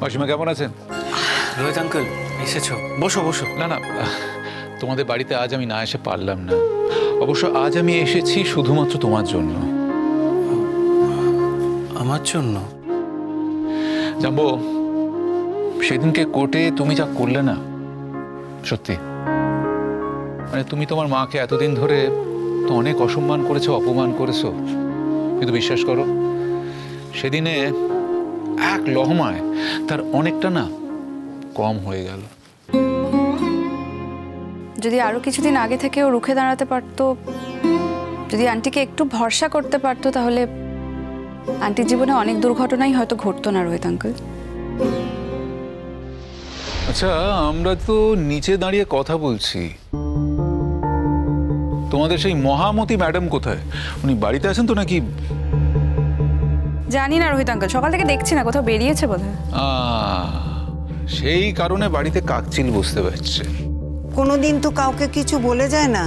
মাসিমা কেমন আছেন? রোহিত আঙ্কেল এসেছো, বসো বসো। না না, তোমাদের বাড়িতে আজ আমি না এসে পারলাম না। অবশ্য আজ আমি এসেছি শুধুমাত্র তোমার জন্য। আমার জন্য? জানবো, সেদিনকে কোর্টে তুমি যা করলে না, সত্যি মানে তুমি তোমার মাকে এতদিন ধরে তো অনেক অসম্মান করেছো, অপমান করেছো, কিন্তু বিশ্বাস করো সেদিনে এক লহমায় তার অনেকটা না কম হয়ে গেল। যদি আরো কিছুদিন আগে থেকে ও রুখে দাঁড়াতে পারতো, যদি আন্টিকে একটু ভরসা করতে পারতো, তাহলে আন্টির জীবনে অনেক দুর্ঘটনাই হয়তো ঘটতো না রোহিত আঙ্কেল। আচ্ছা, আমরা তো নিচে দাঁড়িয়ে কথা বলছি, তোমাদের সেই মহামতি ম্যাডাম কোথায়? উনি বাড়িতে আছেন তো নাকি? জানি না রোহিত আঙ্কেল, সকাল থেকে দেখছি না, কোথাও বেরিয়েছে বোধহয়। সেই কারণে বাড়িতে কাকচিল বুঝতে পারছে। কোনোদিন তো কাউকে কিছু বলে যায় না।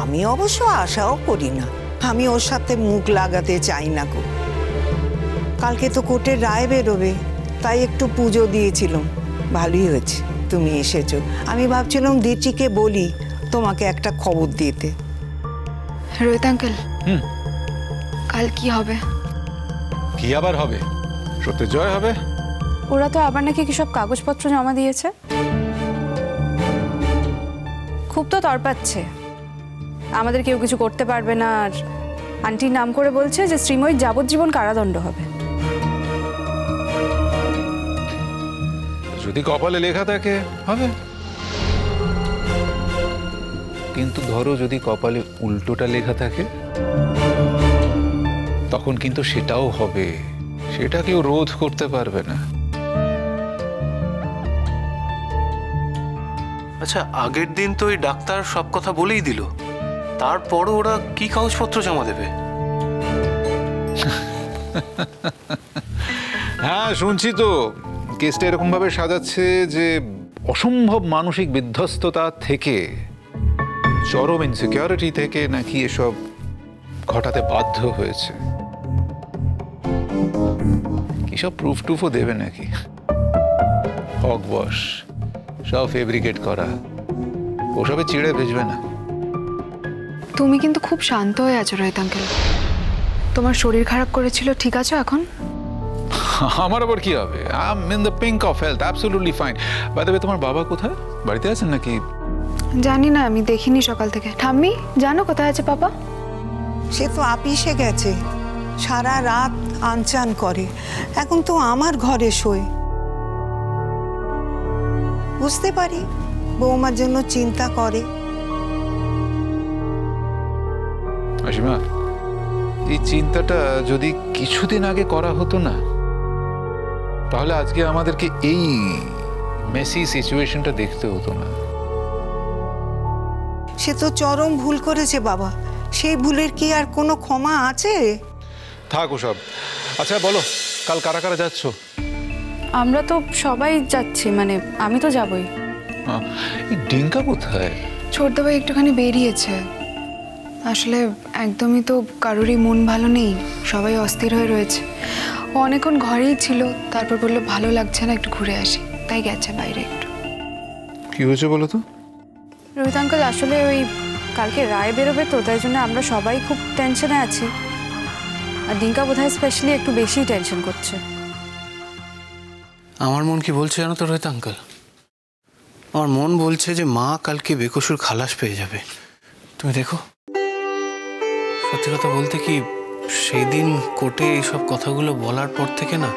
আমি অবশ্য আশাও করি না, আমি ওর সাথে মুখ লাগাতে চাই না গো। কালকে তো কোর্টের রায় বেরোবে, তাই একটু পুজো দিয়েছিলাম। ভালোই হয়েছে তুমি এসেছো। আমি ভাবছিলাম দিচিকে বলি তোমাকে একটা খবর দিতে। রোহিত আঙ্কেল, কাল কি হবে? কি আবার হবে? সত্যের জয় হবে। ওরা তো আবার নাকি কি সব কাগজপত্র জমা দিয়েছে, খুব তো তরপাচ্ছে। আমাদের কেউ কিছু করতে পারবে না, আর আন্টির নাম করে বলছে যে শ্রীময়ীর যাবজ্জীবন কারাদণ্ড হবে। যদি কপালে লেখা থাকে হবে, কিন্তু ধরো যদি কপালে উল্টোটা লেখা থাকে, তখন কিন্তু সেটাও হবে, সেটা কেউ রোধ করতে পারবে না। আচ্ছা, আগের দিন তো ওই ডাক্তার সব কথা বলেই দিল, তারপরও ওরা কি কাগজপত্র জমা দেবে? হ্যাঁ শুনছি তো, কেসটা এরকম ভাবে সাজাচ্ছে যে অসম্ভব মানসিক বিধ্বস্ততা থেকে, চরম ইনসিকিউরিটি থেকে নাকি এসব ঘটাতে বাধ্য হয়েছে। কিসব প্রুফ টুফও দেবে নাকি? হক বস সব ফেব্রিকেট করা, ওসবে চিড়ে ভেজবে না। তুমি কিন্তু খুব শান্ত হয়ে আছো রোহিত আঙ্কেল। তোমার শরীর খারাপ করেছিল, ঠিক আছো এখন? আমার আবার কি হবে? I am in the pink of health, absolutely fine. By the way, তোমার বাবা কোথায়? বাড়িতে আছেন নাকি? জানি না, আমি দেখিনি সকাল থেকে। ঠাম্মি জানো কোথায় আছে পাপা? সে তো আপিসে গেছে, সারা রাত আনচান করে, এখন তো আমার ঘরে শোয়। বুঝতে পারি বৌমার জন্য চিন্তা করে। মাসিমা, এই চিন্তাটা যদি কিছুদিন আগে করা হতো না, তাহলে আজকে আমাদেরকে এই মেসি সিচুয়েশনটা দেখতে হতো না। সে তো চরম ভুল করেছে বাবা, সেই ভুলের কি আর কোনো ক্ষমা আছে? থাক ওসব। আচ্ছা বলো, কাল কারা কারা যাচ্ছ? আমরা তো সবাই যাচ্ছি, মানে আমি তো যাবই। এই ডিঙ্কা কোথায়? ছোটদা ভাই একটুখানি বেরিয়েছে। আসলে একদমই তো কারোরই মন ভালো নেই, সবাই অস্থির হয়ে রয়েছে। ও অনেকক্ষণ ঘরেই ছিল, তারপর বললো ভালো লাগছে না, একটু ঘুরে আসি, তাই গেছে বাইরে একটু। কি হয়েছে বলো তো? রোহিত আঙ্কেল, আসলে ওই কালকে রায় বেরোবে তো, তাই জন্য আমরা সবাই খুব টেনশনে আছি। আর ডিঙ্কা বোধহয় স্পেশালি একটু বেশি টেনশন করছে। আমার মন কি বলছে জানো তো রোহিত আঙ্কেল? আমার মন বলছে যে মা কালকে বেকসুর খালাস পেয়ে যাবে। তুমি দেখো, সত্যি কথা বলতে কি, সেই দিন কোর্টে এইসব কথাগুলো বলার পর থেকে না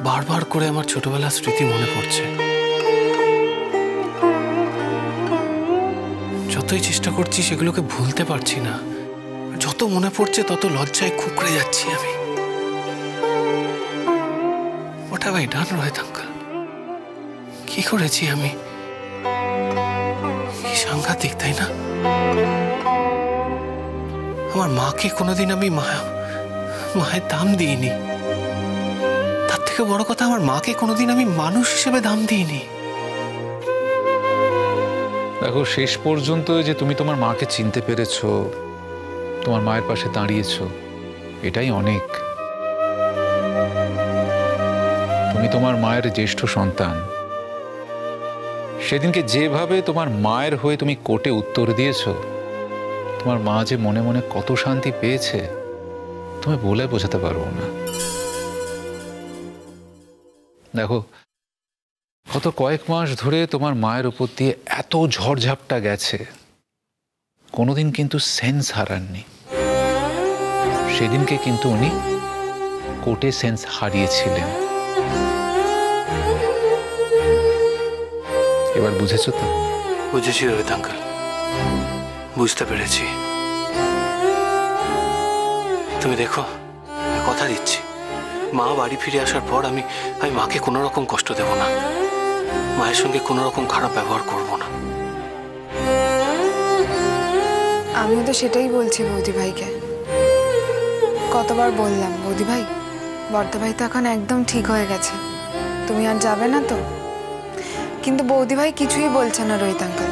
বারবার করে আমার ছোটবেলার স্মৃতি মনে পড়ছে। যতই চেষ্টা করছি সেগুলোকে ভুলতে পারছি না, যত মনে পড়ছে তত লজ্জায় কুঁকড়ে যাচ্ছি আমি। What have I done, Rohit uncle? কি করেছি আমি? কি সাংঘাতিক, তাই না? আমার মাকে কোনোদিন আমি মায়ের দাম দিইনি। তার থেকে বড় কথা, আমার মাকে কোনোদিন আমি মানুষ হিসেবে দাম দিইনি। দেখো, শেষ পর্যন্ত যে তুমি তোমার মাকে চিনতে পেরেছো, তোমার মায়ের পাশে দাঁড়িয়েছো, এটাই অনেক। তুমি তোমার মায়ের জ্যেষ্ঠ সন্তান। সেদিনকে যেভাবে তোমার মায়ের হয়ে তুমি কোর্টে উত্তর দিয়েছ, তোমার মা যে মনে মনে কত শান্তি পেয়েছে তুমি বলে বোঝাতে পারবো না। দেখো, গত কয়েক মাস ধরে তোমার মায়ের উপর দিয়ে এত ঝড়ঝাপটা গেছে, কোনোদিন কিন্তু সেন্স হারাননি। সেদিনকে কিন্তু উনি কোর্টে সেন্স হারিয়েছিলেন। এবার বুঝেছো তো? বুঝেছি রোহিত আঙ্কেল, বুঝতে পেরেছি। তুমি দেখো, কথা দিচ্ছি, মা বাড়ি ফিরে আসার পর আমি মাকে কোনো রকম কষ্ট দেব না, মায়ের সঙ্গে কোনো রকম খারাপ ব্যবহার করব না। আমিও তো সেটাই বলছি বৌদি ভাইকে। কতবার বললাম, বৌদি ভাই, বর্দা ভাই তো এখন একদম ঠিক হয়ে গেছে, তুমি আর যাবে না তো? কিন্তু বৌদি ভাই কিছুই বলছে না রোহিত আঙ্কেল।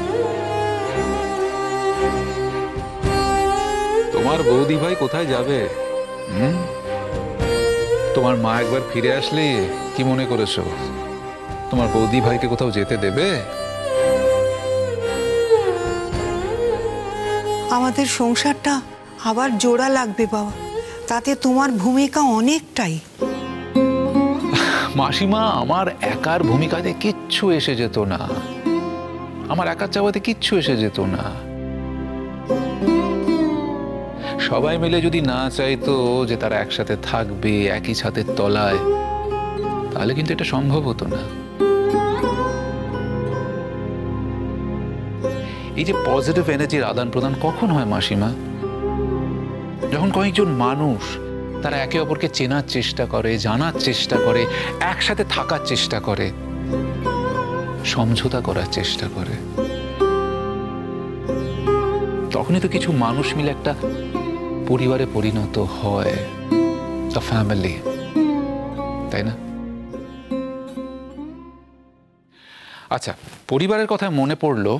তোমার বৌদি ভাই কোথায় যাবে? তোমার মা একবার ফিরে আসলে কি মনে করেছো তোমার বৌদি ভাইকে কোথাও যেতে দেবে? আমাদের সংসারটা আবার জোড়া লাগবে বাবা, তাতে তোমার ভূমিকা অনেকটাই। মাসিমা, আমার একার ভূমিকাতে কিচ্ছু এসে যেত না, আমার একার চাওয়াতে কিচ্ছু এসে যেত না। সবাই মিলে যদি না চাইতো যে তারা একসাথে থাকবে একই ছাদের তলায়, তাহলে কিন্তু এটা সম্ভব হতো না। এই যে পজিটিভ এনার্জির আদান প্রদান কখন হয় মাসিমা? যখন কয়েকজন মানুষ তারা একে অপরকে চেনার চেষ্টা করে, জানার চেষ্টা করে, একসাথে থাকার চেষ্টা করে, সমঝোতা করার চেষ্টা করে, তখনই তো কিছু মানুষ মিলে একটা পরিবারে পরিণত হয়, ফ্যামিলি, তাই না? আচ্ছা, পরিবারের কথা মনে পড়লো,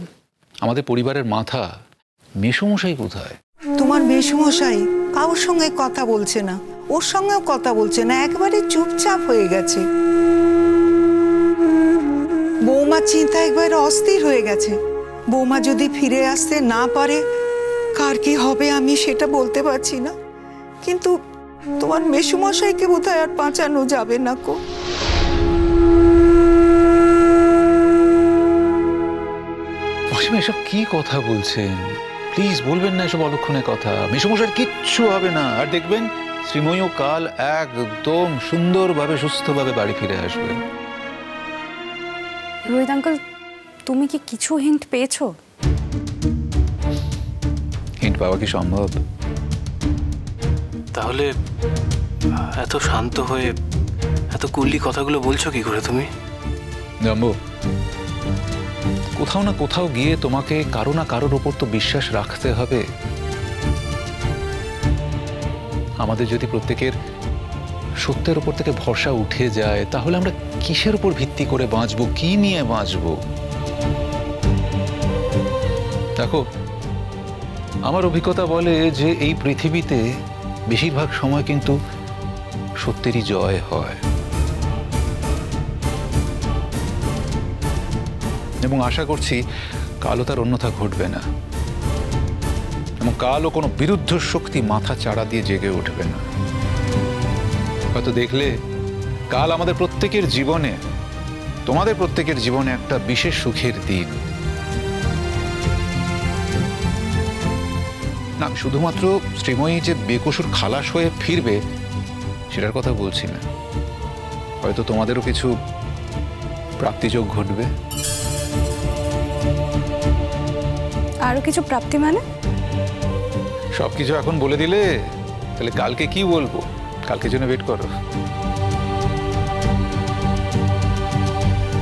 আমাদের পরিবারের মাথা মেসোমশাই কোথায়? তোমার মেসোমশাই কারোর সঙ্গে কথা বলছে না, ওর সঙ্গেও কথা বলছে না, একবারে চুপচাপ হয়ে গেছে। বৌমা চিন্তা একবারে অস্থির হয়ে গেছে। বৌমা যদি ফিরে আসতে না পারে, কার কি হবে আমি সেটা বলতে পারছি না, কিন্তু তোমার মেসোমশাইকে বোধহয় আর বাঁচানো যাবে না কো। মাসিমা, এসব কি কথা বলছেন? প্লিজ বলবেন না এসব অলক্ষণের কথা। মেসোমশাইয়ের কিচ্ছু হবে না, আর দেখবেন শ্রীময়ীও কাল একদম সুন্দরভাবে সুস্থভাবে বাড়ি ফিরে আসবে। রোহিত আঙ্কেল, তুমি কি কিছু হিন্ট পেয়েছো? হিন্ট পাওয়া কি সম্ভব? তাহলে এত শান্ত হয়ে এত কুল্লি কথাগুলো বলছো কি করে তুমি? জাম্বো, কোথাও না কোথাও গিয়ে তোমাকে কারো না কারোর উপর তো বিশ্বাস রাখতে হবে। আমাদের যদি প্রত্যেকের সত্যের উপর থেকে ভরসা উঠে যায়, তাহলে আমরা কিসের উপর ভিত্তি করে বাঁচবো, কি নিয়ে বাঁচবো? দেখো, আমার অভিজ্ঞতা বলে যে এই পৃথিবীতে বেশিরভাগ সময় কিন্তু সত্যেরই জয় হয়, এবং আশা করছি কালও তার অন্যথা ঘটবে না, এবং কালও কোনো বিরুদ্ধ শক্তি মাথা চাড়া দিয়ে জেগে উঠবে না। হয়তো দেখলে কাল আমাদের প্রত্যেকের জীবনে, তোমাদের প্রত্যেকের জীবনে একটা বিশেষ সুখের দিন। না, শুধুমাত্র শ্রীময়ী যে বেকসুর খালাস হয়ে ফিরবে সেটার কথা বলছি না, হয়তো তোমাদেরও কিছু প্রাপ্তিযোগ ঘটবে। আরো কিছু প্রাপ্তি মানে? সবকিছু এখন বলে দিলে তাহলে কালকে কি বলবো? কালকে জন্য ওয়েট করো।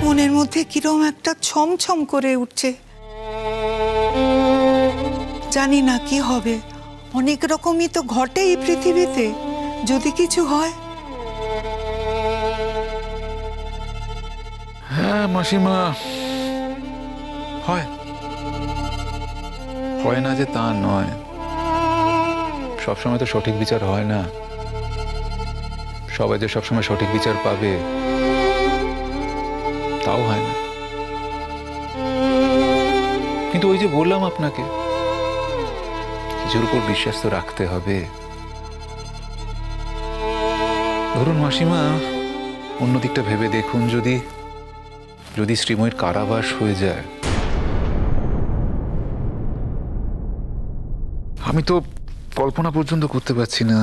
মনের মধ্যে কিরম একটা ছমছম করে উঠছে, জানি না কি হবে। অনেক রকমই তো ঘটে এই পৃথিবীতে, যদি কিছু হয়। হ্যাঁ মাসিমা, হয়, হয় না যে তা নয়, সবসময় তো সঠিক বিচার হয় না, সবাই যে সবসময় সঠিক বিচার পাবে তাও হয় না। কিন্তু ওই যে বললাম আপনাকে, কিছুর উপর বিশ্বাস তো রাখতে হবে। ধরুন মাসিমা, অন্য দিকটা ভেবে দেখুন, যদি শ্রীময়ীর কারাবাস হয়ে যায়, আমি তো কল্পনা পর্যন্ত করতে পারছি না।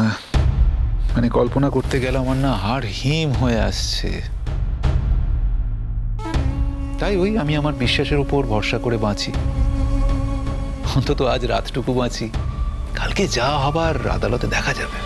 মানে কল্পনা করতে গেলে আমার না হাড় হিম হয়ে আসছে। তাই আমি আমার বিশ্বাসের উপর ভরসা করে বাঁচি। অন্তত আজ রাতটুকু বাঁচি, কালকে যা হবার আদালতে দেখা যাবে।